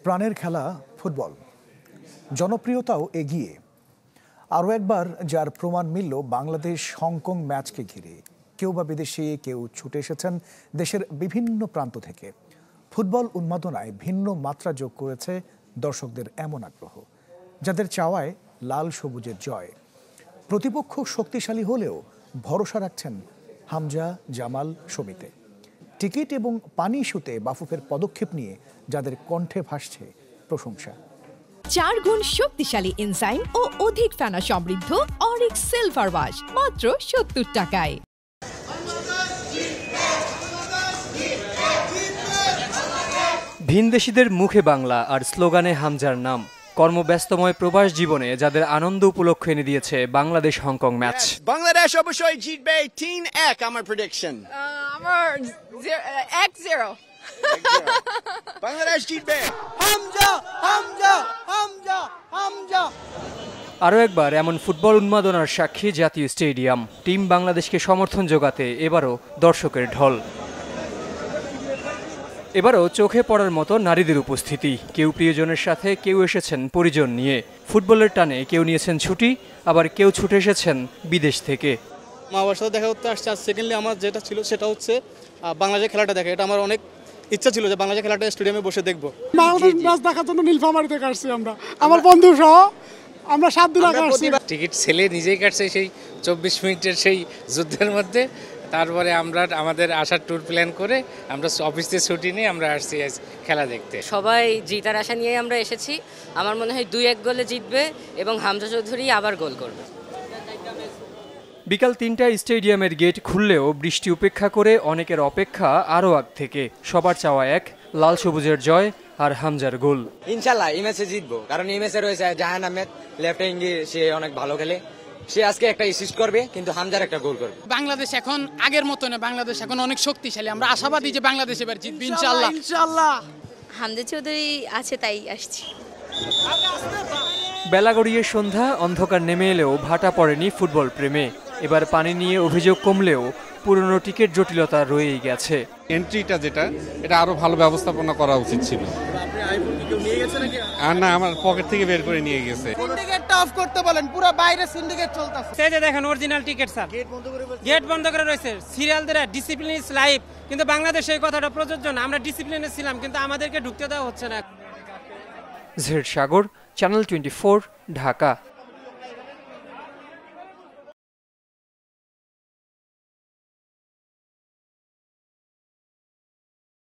প্রাণের খেলা ফুটবল, জনপ্রিয়তাও এগিয়ে। আরও একবার যার প্রমাণ মিলল বাংলাদেশ হংকং ম্যাচকে ঘিরে। কেউ বা বিদেশি, কেউ ছুটে এসেছেন দেশের বিভিন্ন প্রান্ত থেকে। ফুটবল উন্মাদনায় ভিন্ন মাত্রা যোগ করেছে দর্শকদের এমন আগ্রহ, যাদের চাওয়ায় লাল সবুজের জয়। প্রতিপক্ষ শক্তিশালী হলেও ভরসা রাখছেন হামজা, জামাল, শমীতে। টিকিট এবং পানি ইস্যুতে বাফুফের পদক্ষেপ নিয়ে যাদের কণ্ঠে ভাসছে প্রশংসা। 4 গুণ শক্তিশালী এনজাইম ও অধিক ফেনা সমৃদ্ধ অরিক্স সিলভার ওয়াশ মাত্র 70 টাকায়। ভিনদেশীদের মুখে বাংলা আর স্লোগানে হামজার নাম। কর্মব্যস্তময় প্রবাস জীবনে যাদের আনন্দ উপলক্ষ এনে দিয়েছে বাংলাদেশ হংকং ম্যাচ। বাংলাদেশ অবশ্যই জিতবে 3-1 আমার প্রেডিকশন। আমার 1-0 বাংলাদেশ জিতবে। হামজা হামজা হামজা হামজা। আরও একবার এমন ফুটবল উন্মাদনার সাক্ষী জাতীয় স্টেডিয়াম। টিম বাংলাদেশকে সমর্থন জোগাতে এবারও দর্শকের ঢল। এবারও চোখে পড়ার মতো নারীদের উপস্থিতি। কেউ প্রিয়জনের সাথে, কেউ এসেছেন পরিজন নিয়ে। ফুটবলের টানে কেউ নিয়েছেন ছুটি, আবার কেউ ছুটে এসেছেন বিদেশ থেকে। মা বাবার সাথে দেখা করতে আসছে। আর সেকেন্ডলি আমার যেটা ছিল সেটা হচ্ছে বাংলাদেশের খেলাটা দেখা। এটা আমার অনেক ইচ্ছা ছিল যে বাংলাদেশের খেলাটা স্টেডিয়ামে বসে দেখবো। বাংলাদেশ ম্যাচ দেখার জন্য নীলফামারী থেকে আসছি আমরা, আমার বন্ধু সহ আমরা 7 দিন আগে আসছি। টিকিট ছেলে নিজেই কাটছে সেই 24 মিনিটের সেই যুদ্ধের মধ্যে। তারপরে আমরা আমাদের আসার ট্যুর প্ল্যান করে আমরা অফিস থেকে ছুটি নিয়ে আমরা আসছি খেলা দেখতে। সবাই জিতার আশা নিয়ে আমরা এসেছি। আমার মনে হয় 2-1 গোলে জিতবে এবং হামজা চৌধুরী আবার গোল করবে। বিকাল 3টায় স্টেডিয়ামের গেট খুললেও বৃষ্টি উপেক্ষা করে অনেকের অপেক্ষা আরও আগ থেকে। সবার চাওয়া এক, লাল সবুজের জয় আর হামজার গোল। ইনশাল্লাহ এই ম্যাচে জিতবো, কারণ এই ম্যাচে রয়েছে জাহান আহমেদ, লেফট উইঙ্গে সে অনেক ভালো খেলে। সে আজকে একটা অ্যাসিস্ট করবে, কিন্তু হামজার একটা গোল করবে। বাংলাদেশ এখন আগের মতো না, বাংলাদেশ এখন অনেক শক্তিশালী। আমরা আশাবাদী যে বাংলাদেশ এবার জিতবে ইনশাআল্লাহ। ইনশাআল্লাহ হামজা চৌধুরী আছে তাই আসছি। বেলা গড়িয়ে সন্ধ্যা, অন্ধকার নেমে এলেও ভাটা পড়েনি ফুটবল প্রেমে। এবার পানি নিয়ে অভিযোগ কমলেও পুরনো টিকিট জটিলতা রয়েই গেছে। এন্ট্রিটা যেটা, এটা আরো ভালো ব্যবস্থাপনা করা উচিত ছিল। আর না, আমার পকেট থেকে বের করে নিয়ে গেছে। সিন্ডিকেটটা অফ করতে বলেন, পুরো বাইরে সিন্ডিকেট চলতেছে। এই যে দেখেন অরিজিনাল টিকিট স্যার, গেট বন্ধ করে রয়েছে। সিরিয়াল দ্বারা ডিসিপ্লিন ইজ লাইফ, কিন্তু বাংলাদেশে এই কথাটা প্রযোজ্য না। আমরা ডিসিপ্লিনে ছিলাম, কিন্তু আমাদেরকে ঢুকতে দেওয়া হচ্ছে না। জেড সাগর, চ্যানেল 24, ঢাকা।